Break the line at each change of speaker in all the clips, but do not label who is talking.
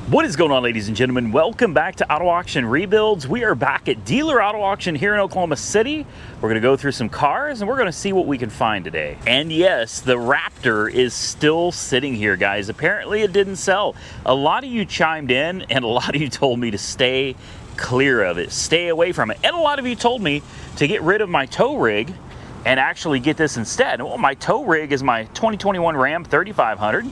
What is going on, ladies and gentlemen? Welcome back to Auto Auction Rebuilds. We are back at Dealer Auto Auction here in Oklahoma City. We're going to go through some cars and we're going to see what we can find today. And yes, the Raptor is still sitting here, guys. Apparently it didn't sell. A lot of you chimed in and a lot of you told me to stay clear of it, stay away from it. And a lot of you told me to get rid of my tow rig and actually get this instead. Well, my tow rig is my 2021 Ram 3500.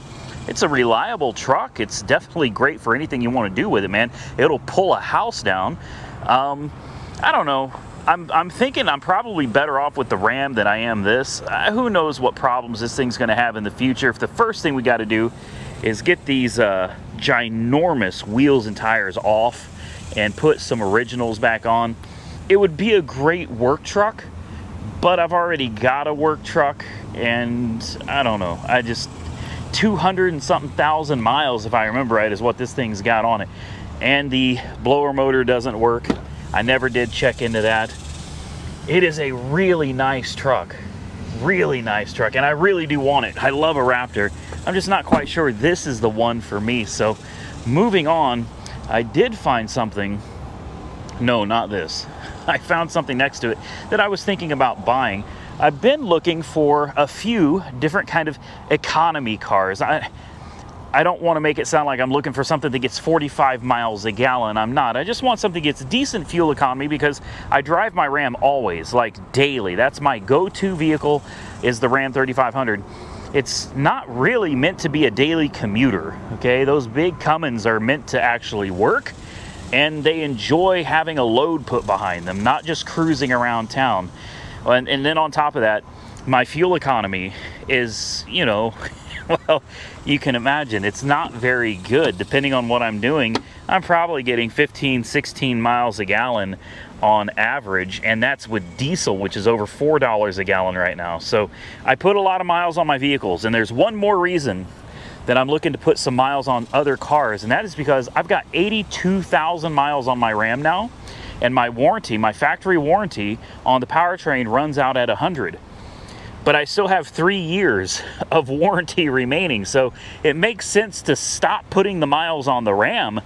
It's a reliable truck. It's definitely great for anything you want to do with it, man. It'll pull a house down. I don't know. I'm thinking I'm probably better off with the Ram than I am this. Who knows what problems this thing's going to have in the future. If the first thing we got to do is get these ginormous wheels and tires off and put some originals back on, it would be a great work truck, but I've already got a work truck, and I don't know. 200 and something thousand miles, if I remember right, is what this thing's got on it. And the blower motor doesn't work. I never did check into that. It is a really nice truck. Really nice truck. And I really do want it. I love a Raptor. I'm just not quite sure this is the one for me. So moving on, I did find something. No, not this. I found something next to it that I was thinking about buying. I've been looking for a few different kind of economy cars. I don't want to make it sound like I'm looking for something that gets 45 miles a gallon. I'm not. I just want something that gets decent fuel economy because I drive my Ram always, like daily. That's my go-to vehicle, is the Ram 3500. It's not really meant to be a daily commuter, okay? Those big Cummins are meant to actually work, and they enjoy having a load put behind them, not just cruising around town. And then on top of that, my fuel economy is, you know, well, you can imagine it's not very good. Depending on what I'm doing, I'm probably getting 15, 16 miles a gallon on average, and that's with diesel, which is over $4 a gallon right now. So I put a lot of miles on my vehicles, and there's one more reason that I'm looking to put some miles on other cars, and that is because I've got 82,000 miles on my Ram now. And my warranty, my factory warranty on the powertrain runs out at 100. But I still have 3 years of warranty remaining. So it makes sense to stop putting the miles on the Ram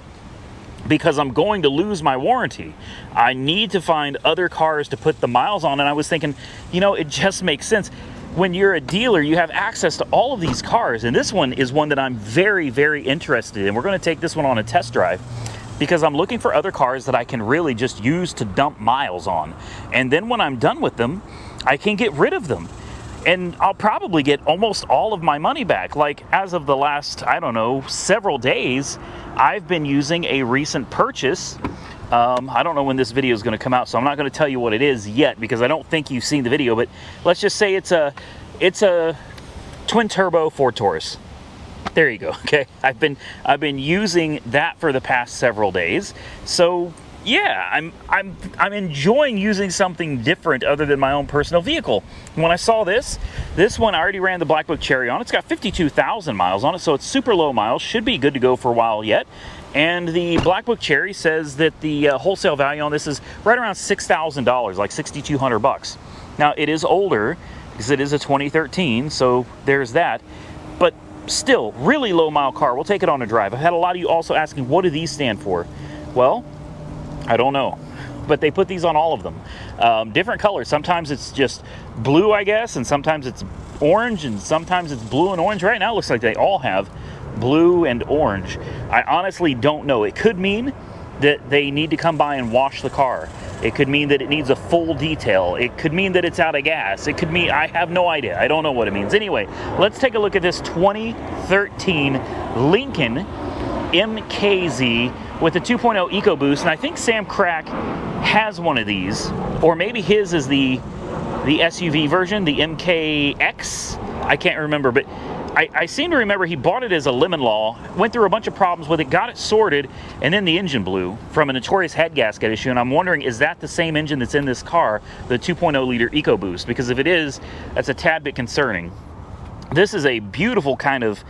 because I'm going to lose my warranty. I need to find other cars to put the miles on. And I was thinking, you know, it just makes sense. When you're a dealer, you have access to all of these cars. And this one is one that I'm very, very interested in. We're going to take this one on a test drive, because I'm looking for other cars that I can really just use to dump miles on. And then when I'm done with them, I can get rid of them. And I'll probably get almost all of my money back. Like, as of the last, I don't know, several days, I've been using a recent purchase. I don't know when this video is going to come out, so I'm not going to tell you what it is yet, because I don't think you've seen the video. But let's just say it's a twin turbo Ford Taurus. There you go. Okay, I've been using that for the past several days. So yeah, I'm enjoying using something different other than my own personal vehicle. When I saw this one, I already ran the Black Book Cherry on. It's got 52,000 miles on it, so it's super low miles. Should be good to go for a while yet. And the Black Book Cherry says that the wholesale value on this is right around $6,000, like $6,200. Now it is older because it is a 2013, so there's that. But still, really low mile car. We'll take it on a drive. I've had a lot of you also asking, what do these stand for? Well, I don't know, but they put these on all of them. Different colors. Sometimes it's just blue, I guess, and sometimes it's orange, and sometimes it's blue and orange. Right now it looks like they all have blue and orange. I honestly don't know. It could mean that they need to come by and wash the car. It could mean that it needs a full detail. It could mean that it's out of gas. It could mean, I have no idea. I don't know what it means. Anyway, let's take a look at this 2013 Lincoln MKZ with the 2.0 EcoBoost. And I think Sam Crack has one of these, or maybe his is the SUV version, the MKX. I can't remember, but I seem to remember he bought it as a lemon law, went through a bunch of problems with it, got it sorted, and then the engine blew from a notorious head gasket issue. And I'm wondering, is that the same engine that's in this car, the 2.0 liter EcoBoost? Because if it is, that's a tad bit concerning. This is a beautiful kind of,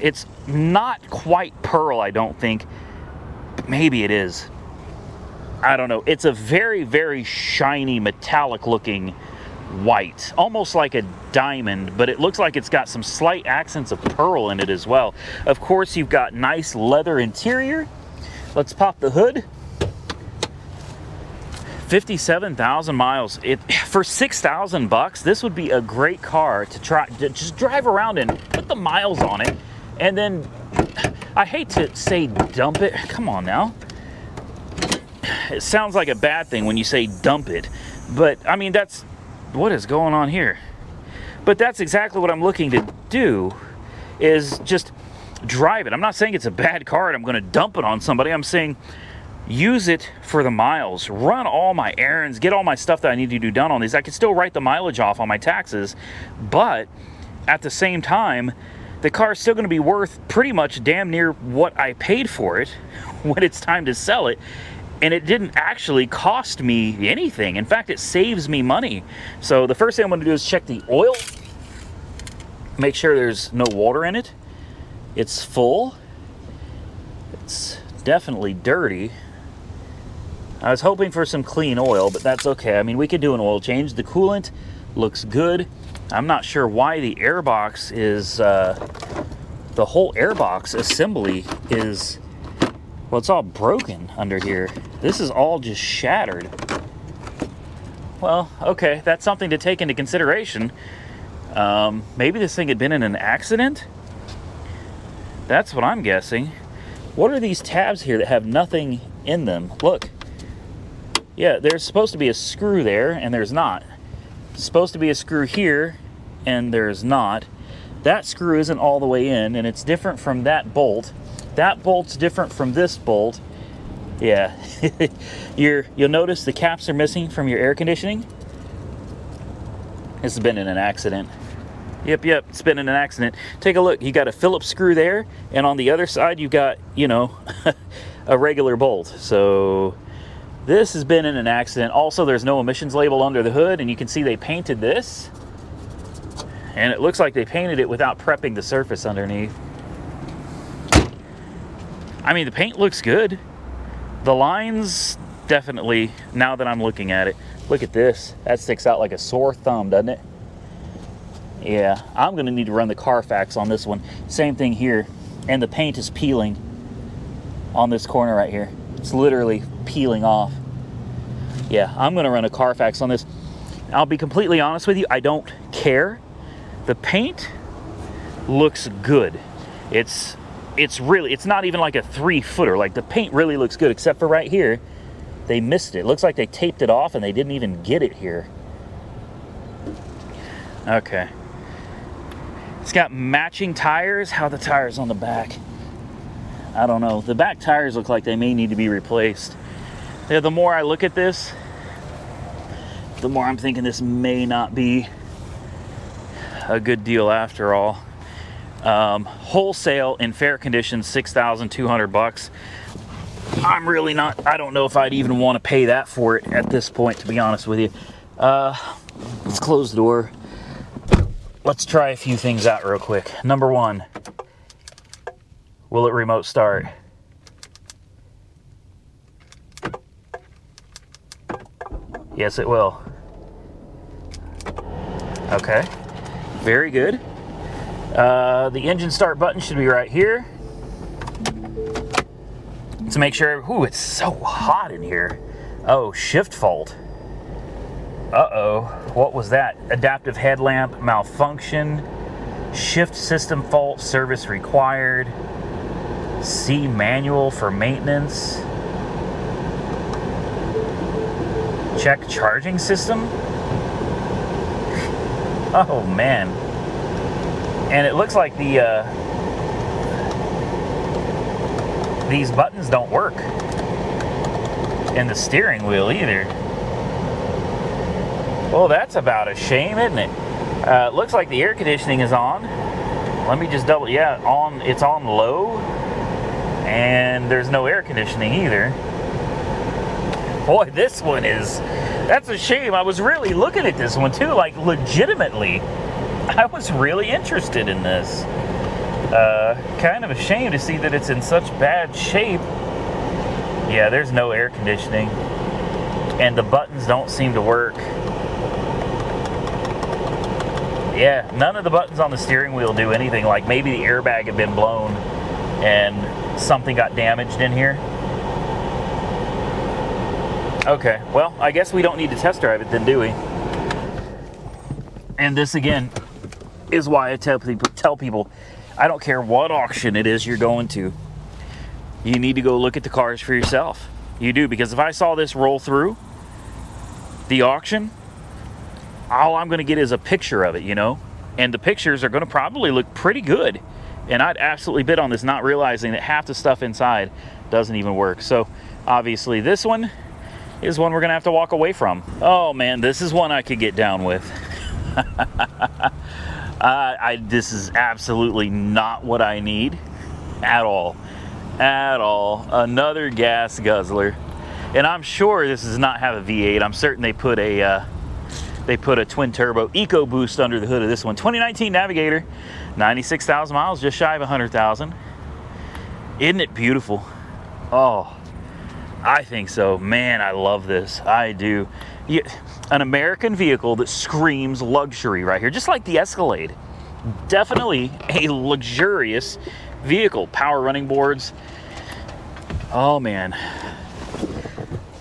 it's not quite pearl, I don't think. Maybe it is. I don't know. It's a very, very shiny, metallic looking white, almost like a diamond, but it looks like it's got some slight accents of pearl in it as well. Of course, you've got nice leather interior. Let's pop the hood. 57,000 miles. For 6,000 bucks, this would be a great car to try to just drive around and put the miles on it. And then, I hate to say dump it. Come on now. It sounds like a bad thing when you say dump it, but I mean, that's what is going on here. But that's exactly what I'm looking to do, is just drive it. I'm not saying it's a bad car and I'm going to dump it on somebody. I'm saying use it for the miles, run all my errands, get all my stuff that I need to do done on these. I can still write the mileage off on my taxes, but at the same time, the car is still going to be worth pretty much damn near what I paid for it when it's time to sell it. And it didn't actually cost me anything. In fact, it saves me money. So the first thing I'm going to do is check the oil. Make sure there's no water in it. It's full. It's definitely dirty. I was hoping for some clean oil, but that's okay. I mean, we could do an oil change. The coolant looks good. I'm not sure why the airbox is, the whole airbox assembly is, well, it's all broken under here. This is all just shattered. Well, okay, that's something to take into consideration. Maybe this thing had been in an accident? That's what I'm guessing. What are these tabs here that have nothing in them? Look. Yeah, there's supposed to be a screw there, and there's not. There's supposed to be a screw here, and there's not. That screw isn't all the way in, and it's different from that bolt. That bolt's different from this bolt. Yeah, you'll notice the caps are missing from your air conditioning. This has been in an accident. Yep, it's been in an accident. Take a look. You got a Phillips screw there, and on the other side you got, you know, a regular bolt. So this has been in an accident. Also, there's no emissions label under the hood, and you can see they painted this. And it looks like they painted it without prepping the surface underneath. I mean, the paint looks good. The lines, definitely, now that I'm looking at it. Look at this. That sticks out like a sore thumb, doesn't it? Yeah, I'm going to need to run the Carfax on this one. Same thing here. And the paint is peeling on this corner right here. It's literally peeling off. Yeah, I'm going to run a Carfax on this. I'll be completely honest with you, I don't care. The paint looks good. It's not even like a 3-footer. Like, the paint really looks good, except for right here. They missed it. It looks like they taped it off and they didn't even get it here. Okay. It's got matching tires. How are the tires on the back? I don't know. The back tires look like they may need to be replaced. Yeah, the more I look at this, the more I'm thinking this may not be a good deal after all. Wholesale in fair condition, 6,200 bucks. I'm really not, I don't know if I'd even want to pay that for it at this point, to be honest with you. Let's close the door. Let's try a few things out real quick. Number one, will it remote start? Yes, it will. Okay, very good. The engine start button should be right here. To make sure, ooh, it's so hot in here. Oh, shift fault. Uh-oh, what was that? Adaptive headlamp malfunction, shift system fault, service required, C manual for maintenance, check charging system. Oh man. And it looks like these buttons don't work. And the steering wheel either. Well, that's about a shame, isn't it? Looks like the air conditioning is on. Let me just double, yeah, it's on low. And there's no air conditioning either. Boy, this one is, that's a shame. I was really looking at this one too, like legitimately. I was really interested in this. Kind of a shame to see that it's in such bad shape. Yeah, there's no air conditioning. And the buttons don't seem to work. Yeah, none of the buttons on the steering wheel do anything. Like maybe the airbag had been blown and something got damaged in here. Okay, well, I guess we don't need to test drive it then, do we? And this again is why I tell people, I don't care what auction it is you're going to, you need to go look at the cars for yourself. You do, because if I saw this roll through the auction, all I'm going to get is a picture of it, you know? And the pictures are going to probably look pretty good. And I'd absolutely bid on this, not realizing that half the stuff inside doesn't even work. So obviously this one is one we're going to have to walk away from. Oh man, this is one I could get down with. This is absolutely not what I need at all. At all. Another gas guzzler. And I'm sure this does not have a V8. I'm certain they put a twin turbo EcoBoost under the hood of this one. 2019 Navigator, 96,000 miles, just shy of 100,000. Isn't it beautiful? Oh, I think so. Man, I love this. I do. An American vehicle that screams luxury right here, just like the Escalade. Definitely a luxurious vehicle. Power running boards. Oh man.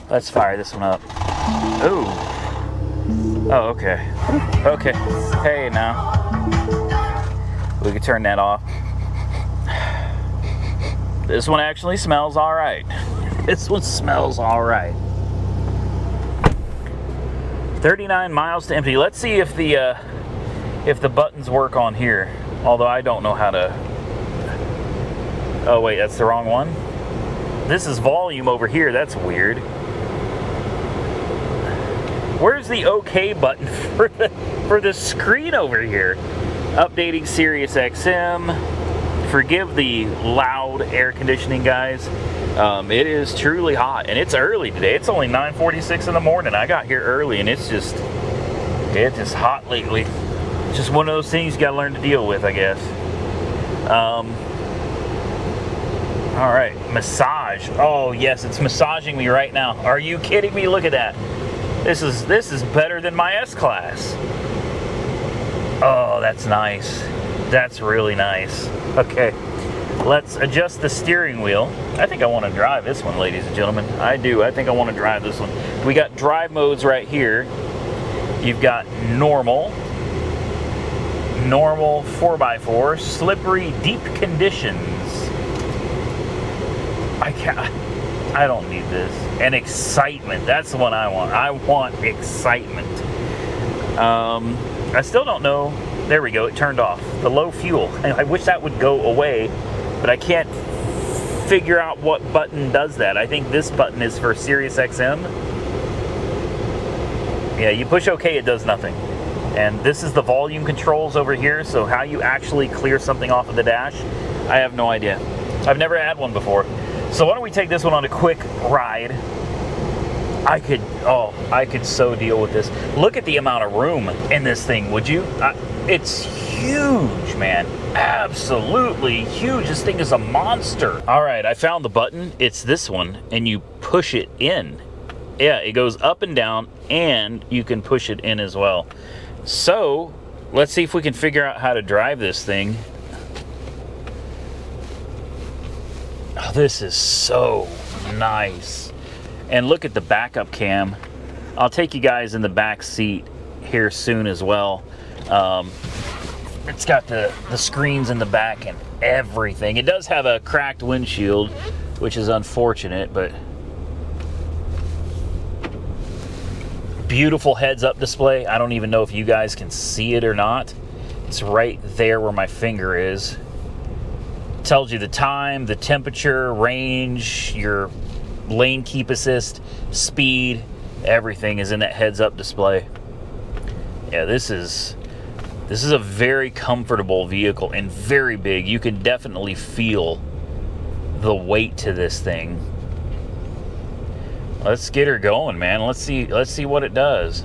Let's fire this one up. Ooh. Oh, okay. Okay. Hey, now. We can turn that off. This one actually smells all right. This one smells all right. 39 miles to empty. Let's see if the buttons work on here. Although I don't know how to. Oh wait, that's the wrong one. This is volume over here. That's weird. Where's the OK button for the screen over here? Updating Sirius XM. Forgive the loud air conditioning, guys. It is truly hot, and it's early today. It's only 9:46 in the morning. I got here early, and it's just hot lately. It's just one of those things you gotta learn to deal with, I guess. All right, massage. Oh yes, it's massaging me right now. Are you kidding me? Look at that. This is better than my S-Class. Oh, that's nice. That's really nice. Okay, let's adjust the steering wheel. I think I want to drive this one, ladies and gentlemen. I do. I think I want to drive this one. We got drive modes right here. You've got normal 4x4, slippery, deep conditions. I don't need this. And excitement. That's the one I want. I want excitement. I still don't know. There we go. It turned off. The low fuel. And I wish that would go away, but I can't figure out what button does that. I think this button is for Sirius XM. Yeah, you push OK, it does nothing. And this is the volume controls over here. So how you actually clear something off of the dash, I have no idea. I've never had one before. So why don't we take this one on a quick ride? I could so deal with this. Look at the amount of room in this thing, would you? It's huge, man. Absolutely huge. This thing is a monster. All right, I found the button. It's this one, and you push it in. Yeah, it goes up and down, and you can push it in as well. So let's see if we can figure out how to drive this thing. Oh, this is so nice. And look at the backup cam. I'll take you guys in the back seat here soon as well. It's got the screens in the back and everything. It does have a cracked windshield, which is unfortunate, but beautiful heads-up display. I don't even know if you guys can see it or not. It's right there where my finger is. Tells you the time, the temperature, range, your lane keep assist, speed, everything is in that heads-up display. Yeah, this is a very comfortable vehicle and very big. You can definitely feel the weight to this thing. Let's get her going, man. Let's see what it does.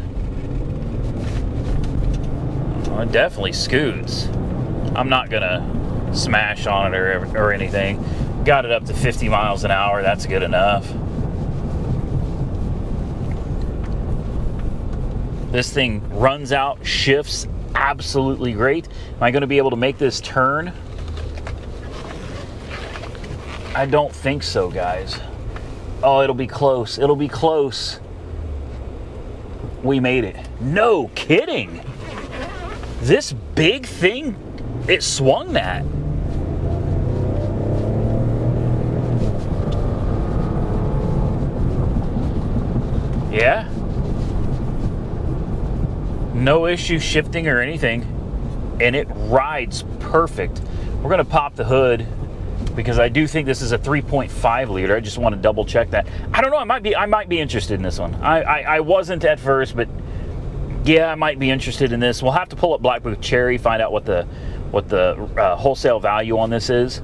Well, it definitely scoots. I'm not gonna smash on it or anything. Got it up to 50 miles an hour. That's good enough. This thing runs out, shifts absolutely great. Am I going to be able to make this turn? I don't think so, guys. Oh, it'll be close. It'll be close. We made it. No kidding. This big thing, it swung that. Yeah. No issue shifting or anything. And it rides perfect. We're going to pop the hood because I do think this is a 3.5 liter. I just want to double check that. I don't know. I might be interested in this one. I wasn't at first, but yeah, I might be interested in this. We'll have to pull up Black Book Cherry, find out what the wholesale value on this is.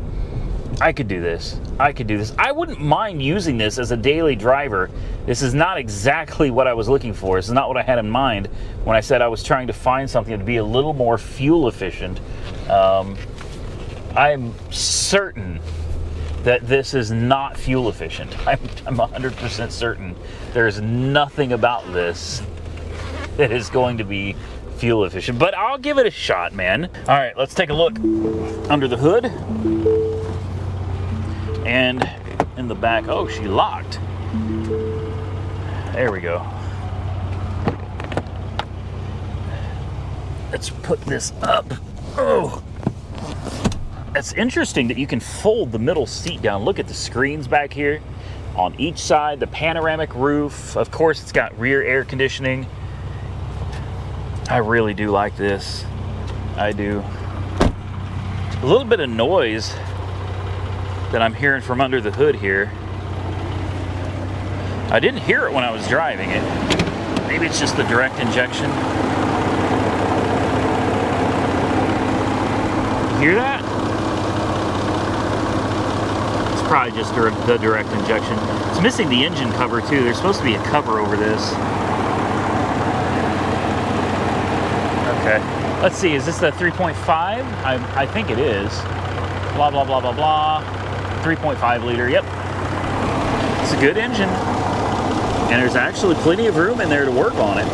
I could do this. I could do this. I wouldn't mind using this as a daily driver. This is not exactly what I was looking for. This is not what I had in mind when I said I was trying to find something to be a little more fuel efficient. I'm certain that this is not fuel efficient. I'm 100% certain there's nothing about this that is going to be fuel efficient, but I'll give it a shot, man. All right, let's take a look under the hood. And in the back, oh, she locked. There we go. Let's put this up. Oh, it's interesting that you can fold the middle seat down. Look at the screens back here on each side, the panoramic roof. Of course, it's got rear air conditioning. I really do like this. I do. A little bit of noise that I'm hearing from under the hood here. I didn't hear it when I was driving it. Maybe it's just the direct injection. You hear that? It's probably just the direct injection. It's missing the engine cover too. There's supposed to be a cover over this. Okay, let's see, is this the 3.5? I think it is. Blah, blah, blah, blah, blah. 3.5 liter, yep. It's a good engine. And there's actually plenty of room in there to work on it.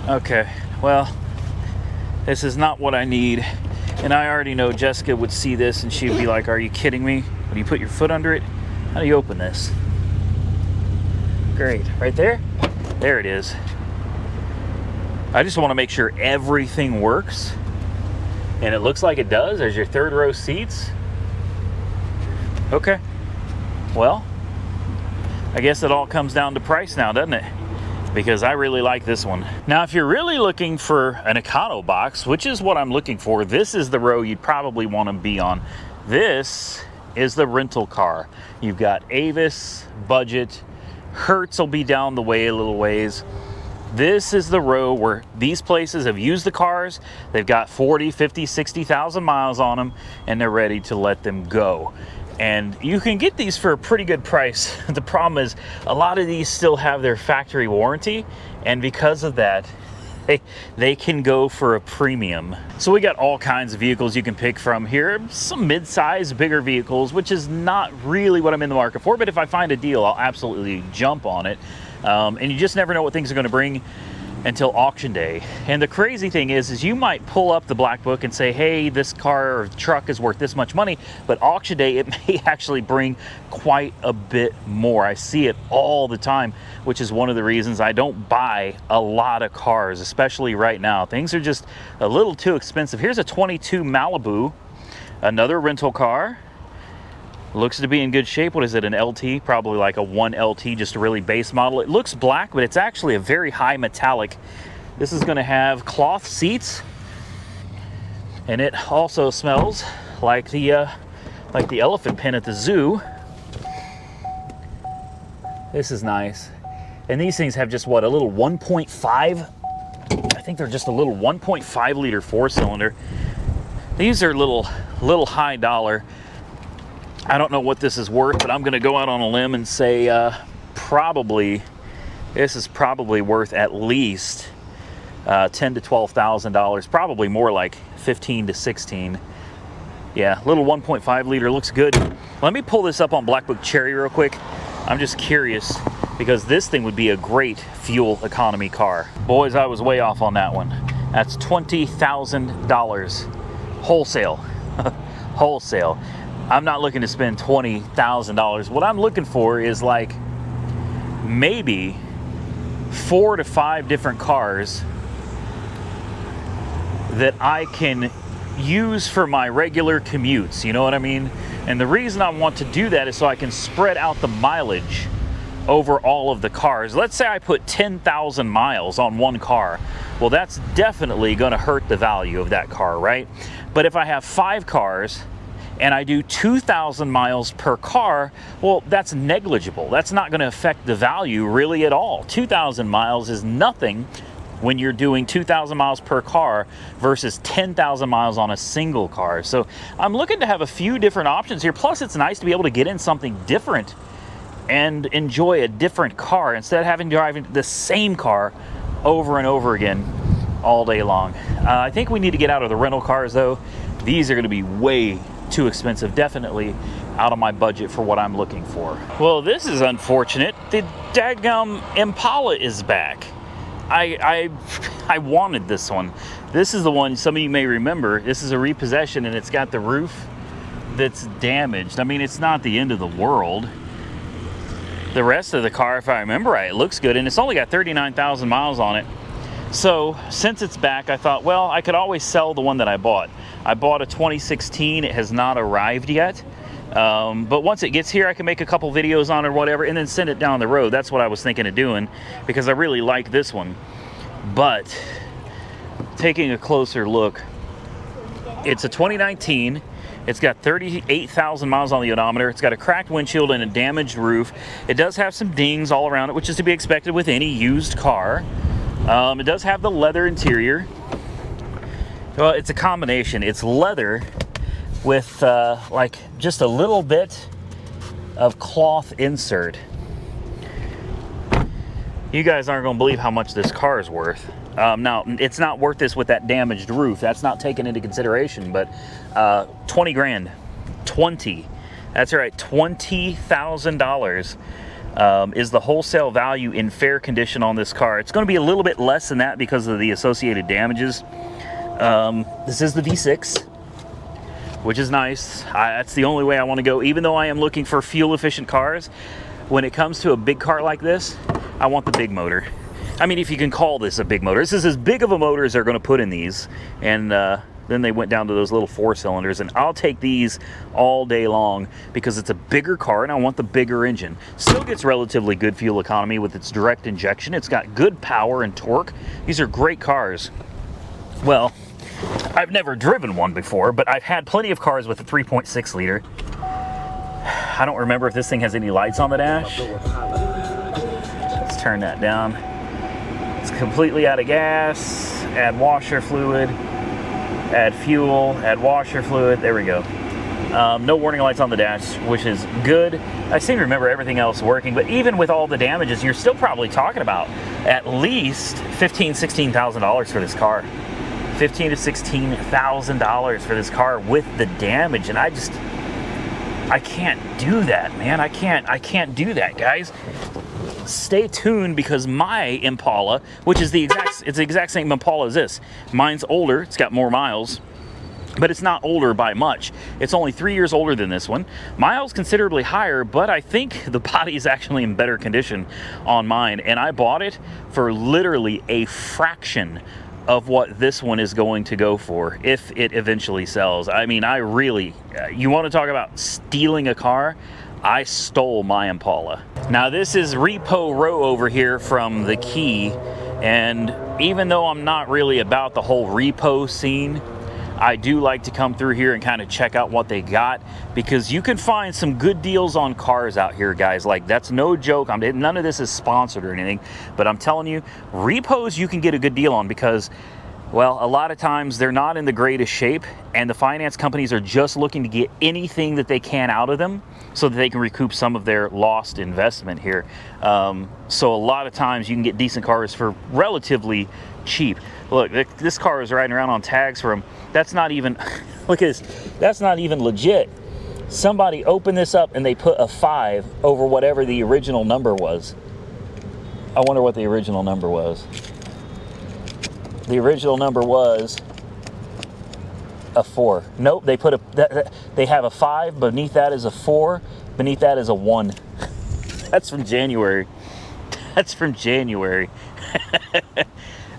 Okay, well, this is not what I need. And I already know Jessica would see this and she'd be like, are you kidding me? When you put your foot under it, how do you open this? Great, right there? There it is. I just want to make sure everything works. And it looks like it does. There's your third row seats. Okay. Well, I guess it all comes down to price now, doesn't it? Because I really like this one. Now, if you're really looking for an econo box, which is what I'm looking for, this is the row you'd probably want to be on. This is the rental car. You've got Avis, Budget, Hertz will be down the way a little ways. This is the row where these places have used the cars. They've got 40, 50, 60,000 miles on them, and they're ready to let them go. And you can get these for a pretty good price. The problem is a lot of these still have their factory warranty, and because of that, they can go for a premium. So we got all kinds of vehicles you can pick from here. Some mid-size, bigger vehicles, which is not really what I'm in the market for, but if I find a deal, I'll absolutely jump on it. And you just never know what things are going to bring until auction day. And the crazy thing is you might pull up the Black Book and say, hey, this car or truck is worth this much money, but auction day, it may actually bring quite a bit more. I see it all the time, which is one of the reasons I don't buy a lot of cars, especially right now. Things are just a little too expensive. Here's a 22 Malibu, another rental car. Looks to be in good shape. What is it, an LT? Probably like a 1 LT, just a really base model. It looks black, but it's actually a very high metallic. This is gonna have cloth seats, and it also smells like the elephant pen at the zoo. This is nice. And these things have just what, a little 1.5? I think they're just a little 1.5 liter 4-cylinder. These are little high dollar. I don't know what this is worth, but I'm going to go out on a limb and say this is probably worth at least $10,000 to $12,000. Probably more like 15 to 16. Yeah, little 1.5 liter looks good. Let me pull this up on Black Book Cherry real quick I'm just curious because this thing would be a great fuel economy car. Boys, I was way off on that one. That's $20,000 wholesale. Wholesale. I'm not looking to spend $20,000. What I'm looking for is like maybe 4 to 5 different cars that I can use for my regular commutes, you know what I mean? And the reason I want to do that is so I can spread out the mileage over all of the cars. Let's say I put 10,000 miles on one car. Well, that's definitely going to hurt the value of that car, right? But if I have 5 cars and I do 2,000 miles per car, well, that's negligible. That's not going to affect the value really at all. 2,000 miles is nothing when you're doing 2,000 miles per car versus 10,000 miles on a single car. So I'm looking to have a few different options here. Plus, it's nice to be able to get in something different and enjoy a different car instead of having to drive the same car over and over again all day long. I think we need to get out of the rental cars though. These are going to be way too expensive, definitely out of my budget for what I'm looking for. Well, this is unfortunate. The daggum Impala is back. I wanted this one. This is the one some of you may remember. This is a repossession and it's got the roof that's damaged. I mean, it's not the end of the world. The rest of the car, if I remember right, it looks good and it's only got 39,000 miles on it. So since it's back, I thought, well, I could always sell the one that I bought. I bought a 2016. It has not arrived yet. But once it gets here, I can make a couple videos on it or whatever and then send it down the road. That's what I was thinking of doing because I really like this one. But taking a closer look, it's a 2019. It's got 38,000 miles on the odometer. It's got a cracked windshield and a damaged roof. It does have some dings all around it, which is to be expected with any used car. It does have the leather interior. Well, it's a combination. It's leather with like just a little bit of cloth insert. You guys aren't going to believe how much this car is worth. Now, it's not worth this with that damaged roof. That's not taken into consideration, but 20 grand. 20. That's right, $20,000 is the wholesale value in fair condition on this car. It's going to be a little bit less than that because of the associated damages. This is the V6, which is nice. That's the only way I want to go. Even though I am looking for fuel-efficient cars, when it comes to a big car like this, I want the big motor. I mean, if you can call this a big motor. This is as big of a motor as they're going to put in these. And then they went down to those little 4-cylinders. And I'll take these all day long because it's a bigger car and I want the bigger engine. Still gets relatively good fuel economy with its direct injection. It's got good power and torque. These are great cars. Well, I've never driven one before, but I've had plenty of cars with a 3.6 liter. I don't remember if this thing has any lights on the dash. Let's turn that down. It's completely out of gas. Add washer fluid. Add fuel. Add washer fluid. There we go. No warning lights on the dash, which is good. I seem to remember everything else working, but even with all the damages, you're still probably talking about at least $15,000, $16,000 for this car. $15,000 to $16,000 for this car with the damage, and I can't do that, man. I can't do that, guys. Stay tuned because my Impala, which is the exact same Impala as this. Mine's older, it's got more miles, but it's not older by much. It's only 3 years older than this one. Miles considerably higher, but I think the body is actually in better condition on mine, and I bought it for literally a fraction of what this one is going to go for if it eventually sells. I mean, I really, you want to talk about stealing a car? I stole my Impala. Now this is Repo Row over here from the Key, and even though I'm not really about the whole repo scene, I do like to come through here and kind of check out what they got because you can find some good deals on cars out here, guys. Like, that's no joke. None of this is sponsored or anything, but I'm telling you, repos you can get a good deal on because, well, a lot of times they're not in the greatest shape and the finance companies are just looking to get anything that they can out of them so that they can recoup some of their lost investment here. So a lot of times you can get decent cars for relatively cheap. Look, this car is riding around on tags from, that's not even, look at this, that's not even legit. Somebody opened this up and they put a 5 over whatever the original number was. I wonder what the original number was. The original number was a 4. Nope, they put they have a 5, beneath that is a 4, beneath that is a 1. That's from January. That's from January.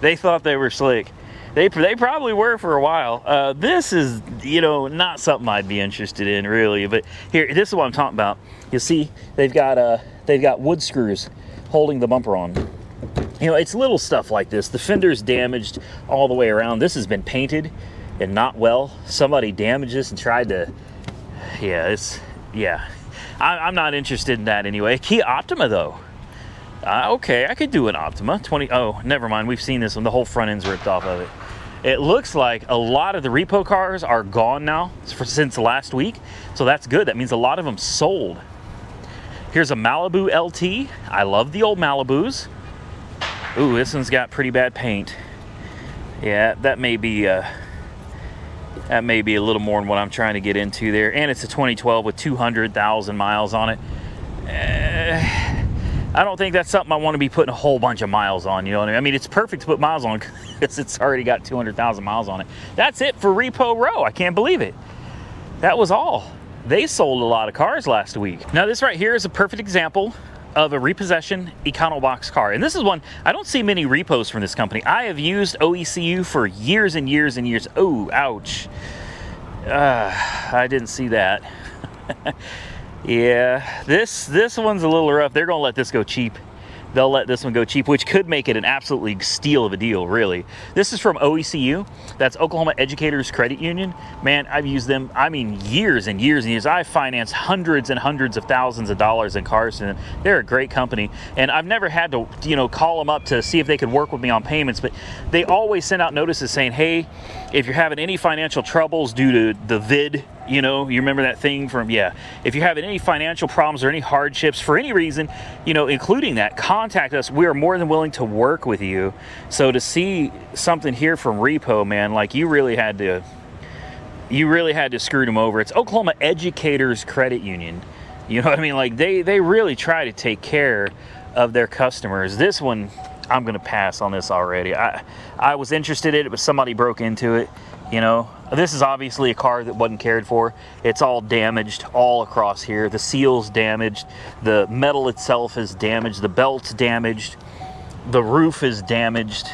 They thought they were slick. They probably were for a while. This is, you know, not something I'd be interested in really, but here, this is what I'm talking about. You see, they've got wood screws holding the bumper on. You know, it's little stuff like this. The fender's damaged all the way around. This has been painted and not well. Somebody damaged this and tried to, I'm not interested in that anyway. Kia Optima though. Okay, I could do an Optima. Oh, never mind. We've seen this one. The whole front end's ripped off of it. It looks like a lot of the repo cars are gone now since last week. So that's good. That means a lot of them sold. Here's a Malibu LT. I love the old Malibus. Ooh, this one's got pretty bad paint. Yeah, that may be a little more than what I'm trying to get into there. And it's a 2012 with 200,000 miles on it. I don't think that's something I want to be putting a whole bunch of miles on, you know what I mean? I mean, it's perfect to put miles on because it's already got 200,000 miles on it. That's it for Repo Row. I can't believe it. That was all. They sold a lot of cars last week. Now, this right here is a perfect example of a repossession Econobox car. And this is one, I don't see many repos from this company. I have used OECU for years and years and years. Oh, ouch. I didn't see that. Yeah, this one's a little rough. They're gonna let this go cheap. They'll let this one go cheap, which could make it an absolutely steal of a deal, really. This is from OECU. That's Oklahoma Educators Credit Union. Man, I've used them, I mean, years and years and years. I've financed hundreds and hundreds of thousands of dollars in cars, and they're a great company. And I've never had to, you know, call them up to see if they could work with me on payments, but they always send out notices saying, hey, if you're having any financial troubles due to the vid, you know, you remember that thing from, yeah. If you're having any financial problems or any hardships for any reason, you know, including that, contact us. We are more than willing to work with you. So to see something here from Repo, man, like you really had to screw them over. It's Oklahoma Educators Credit Union. You know what I mean? Like they really try to take care of their customers. This one, I'm gonna pass on this already. I was interested in it, but somebody broke into it. You know, this is obviously a car that wasn't cared for. It's all damaged all across here. The seal's damaged. The metal itself is damaged. The belt's damaged. The roof is damaged.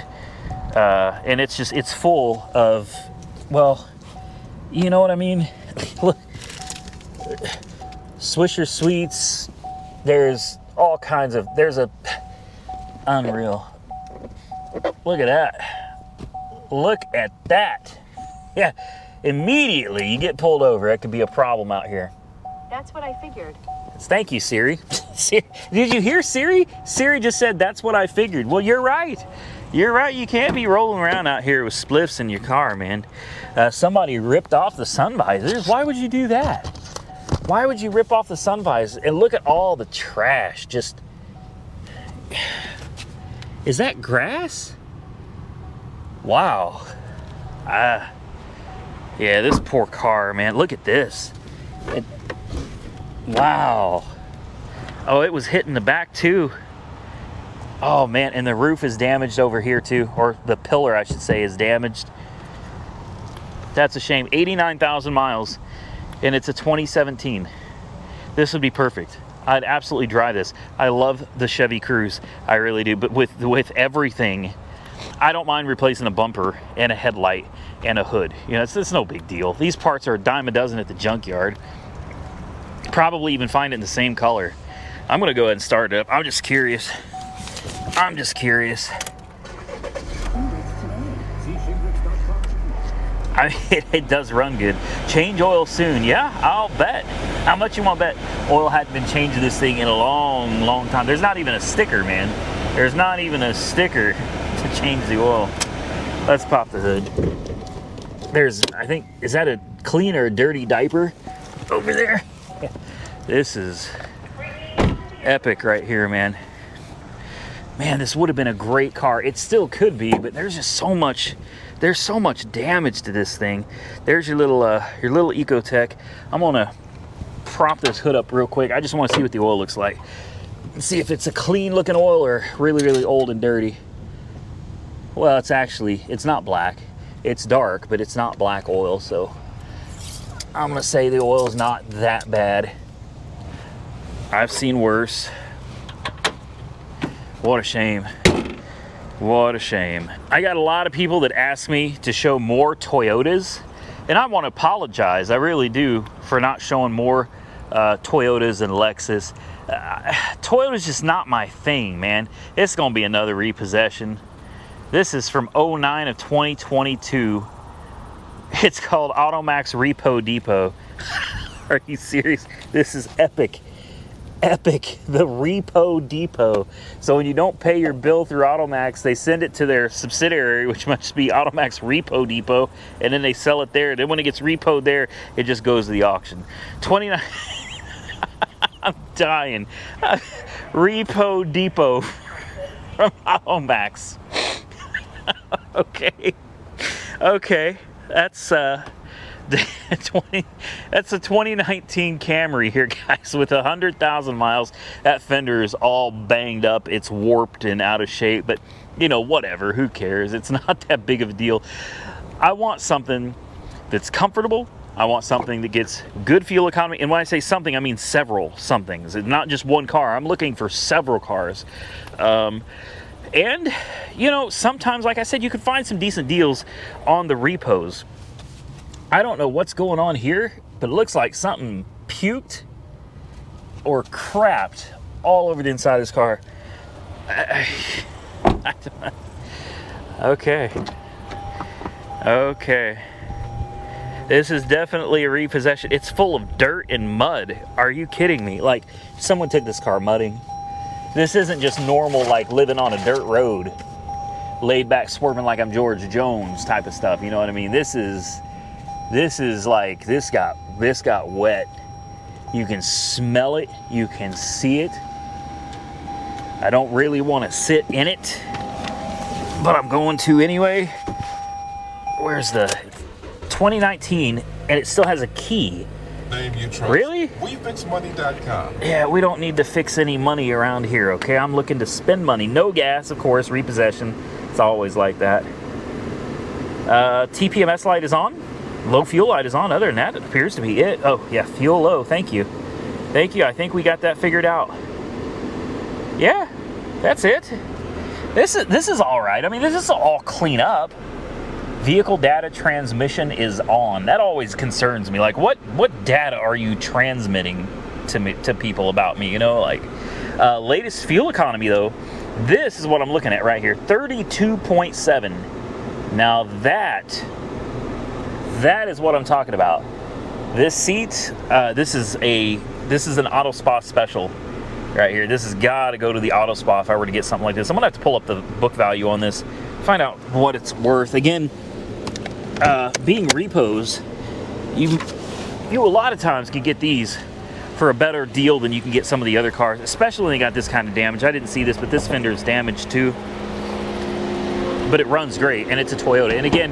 And it's just, it's full of, well, you know what I mean? Look, Swisher Sweets. There's all kinds of, there's a, unreal. Look at that. Look at that. Yeah, immediately you get pulled over. That could be a problem out here.
That's what I figured.
Thank you, Siri. Did you hear Siri? Siri just said, that's what I figured. Well, you're right. You're right. You can't be rolling around out here with spliffs in your car, man. Somebody ripped off the sun visors. Why would you do that? Why would you rip off the sun visors? And look at all the trash. Just, is that grass? Wow. Yeah, this poor car, man. Look at this. Wow. Oh, it was hitting the back too. Oh man, and the roof is damaged over here too, or the pillar, I should say, is damaged. That's a shame. 89,000 miles, and it's a 2017. This would be perfect. I'd absolutely drive this. I love the Chevy Cruze. I really do. But with everything, I don't mind replacing a bumper and a headlight and a hood. You know, it's no big deal. These parts are a dime a dozen at the junkyard. Probably even find it in the same color. I'm gonna go ahead and start it up. I'm just curious. I'm just curious. I mean, it does run good. Change oil soon. Yeah, I'll bet. How much you want to bet? Oil hadn't been changed to this thing in a long, long time. There's not even a sticker, man. There's not even a sticker to change the oil. Let's pop the hood. There's, I think, is that a clean or a dirty diaper over there? This is epic right here, man. Man, this would have been a great car. It still could be, but there's just so much. There's so much damage to this thing. There's your little Ecotech. I'm gonna prop this hood up real quick. I just want to see what the oil looks like. See if it's a clean looking oil or really, really old and dirty. Well, it's not black. It's dark, but it's not black oil, so I'm gonna say the oil's not that bad. I've seen worse. What a shame. What a shame. I got a lot of people that ask me to show more Toyotas, and I want to apologize, I really do, for not showing more Toyotas and Lexus. Toyota's just not my thing, man. It's gonna be another repossession. This is from 09 of 2022. It's called Automax Repo Depot. Are you serious? This is epic. Epic, the Repo Depot. So when you don't pay your bill through Automax, they send it to their subsidiary, which must be Automax Repo Depot, and then they sell it there. Then when it gets repoed there, it just goes to the auction. 29. I'm dying. Repo Depot from Automax. Okay. That's that's a 2019 Camry here, guys, with 100,000 miles. That fender is all banged up. It's warped and out of shape, but you know, whatever, who cares? It's not that big of a deal. I want something that's comfortable. I want something that gets good fuel economy. And when I say something, I mean several somethings. It's not just one car. I'm looking for several cars. And, you know, sometimes, like I said, you can find some decent deals on the repos. I don't know what's going on here, but it looks like something puked or crapped all over the inside of this car. Okay. This is definitely a repossession. It's full of dirt and mud. Are you kidding me? Like, someone took this car mudding. This isn't just normal, like, living on a dirt road, laid back, swerving like I'm George Jones type of stuff. You know what I mean? This is like, this got wet. You can smell it. You can see it. I don't really want to sit in it, but I'm going to anyway. Where's the 2019, and it still has a key.
Name you trust.
Really?
WeFixMoney.com.
Yeah, we don't need to fix any money around here, okay? I'm looking to spend money. No gas, of course, repossession. It's always like that. TPMS light is on. Low fuel light is on. Other than that, it appears to be it. Oh, yeah, fuel low. Thank you. I think we got that figured out. Yeah, that's it. This is all right. I mean, this is all clean up. Vehicle data transmission is on. That always concerns me. Like, what data are you transmitting to people about me? You know, like, latest fuel economy though. This is what I'm looking at right here. 32.7. Now that is what I'm talking about. This seat, this is an Auto Spa special right here. This has got to go to the Auto Spa if I were to get something like this. I'm gonna have to pull up the book value on this, find out what it's worth. Again, being repos, you a lot of times can get these for a better deal than you can get some of the other cars, especially when they got this kind of damage. I didn't see this, but this fender is damaged too. But it runs great, and it's a Toyota. And again,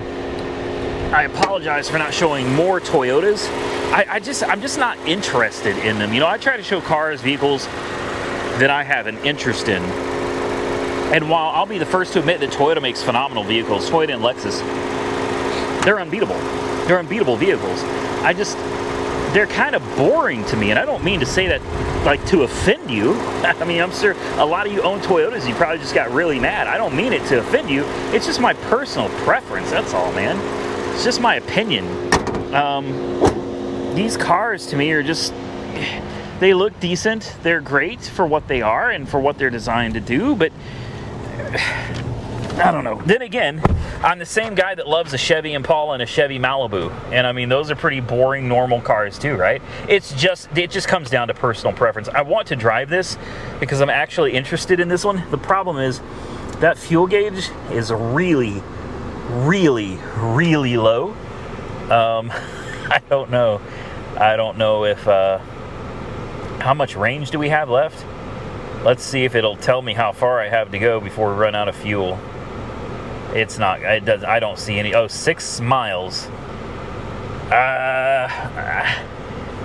I apologize for not showing more Toyotas. I'm just not interested in them. You know, I try to show cars, vehicles that I have an interest in. And while I'll be the first to admit that Toyota makes phenomenal vehicles, Toyota and Lexus, they're unbeatable. They're unbeatable vehicles. They're kind of boring to me, and I don't mean to say that like to offend you. I mean, I'm sure a lot of you own Toyotas, you probably just got really mad. I don't mean it to offend you. It's just my personal preference, that's all, man. It's just my opinion. These cars to me are just, they look decent. They're great for what they are and for what they're designed to do, but I don't know. Then again, I'm the same guy that loves a Chevy Impala and a Chevy Malibu. And I mean, those are pretty boring, normal cars too, right? It just comes down to personal preference. I want to drive this because I'm actually interested in this one. The problem is that fuel gauge is really, really, really low. I don't know if, how much range do we have left? Let's see if it'll tell me how far I have to go before we run out of fuel. It's not, it does, I don't see any. Oh, 6 miles.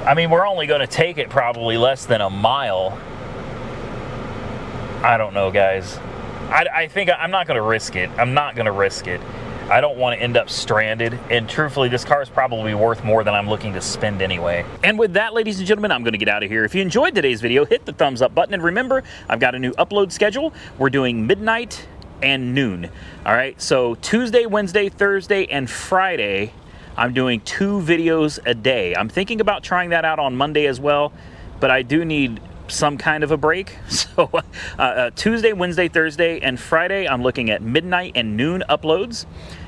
I mean, we're only going to take it probably less than a mile. I don't know, guys. I think I'm not going to risk it. I'm not going to risk it. I don't want to end up stranded, and truthfully, this car is probably worth more than I'm looking to spend anyway. And with that, ladies and gentlemen, I'm going to get out of here. If you enjoyed today's video, hit the thumbs up button, and remember, I've got a new upload schedule. We're doing midnight and noon. All right, so Tuesday, Wednesday, Thursday, and Friday, I'm doing 2 videos a day. I'm thinking about trying that out on Monday as well, but I do need some kind of a break. So Tuesday, Wednesday, Thursday, and Friday, I'm looking at midnight and noon uploads.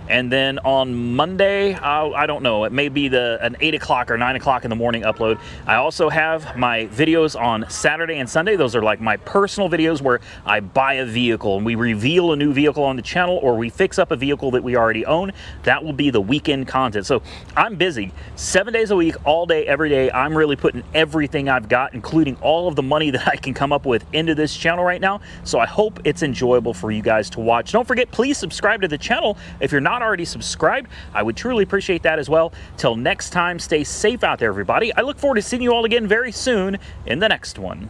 And then on Monday, I don't know, it may be an 8 o'clock or 9 o'clock in the morning upload. I also have my videos on Saturday and Sunday. Those are like my personal videos where I buy a vehicle and we reveal a new vehicle on the channel, or we fix up a vehicle that we already own. That will be the weekend content. So I'm busy 7 days a week, all day, every day. I'm really putting everything I've got, including all of the money that I can come up with, into this channel right now. So I hope it's enjoyable for you guys to watch. Don't forget, please subscribe to the channel if you're not already subscribed. I would truly appreciate that as well. Till next time, stay safe out there, everybody. I look forward to seeing you all again very soon in the next one.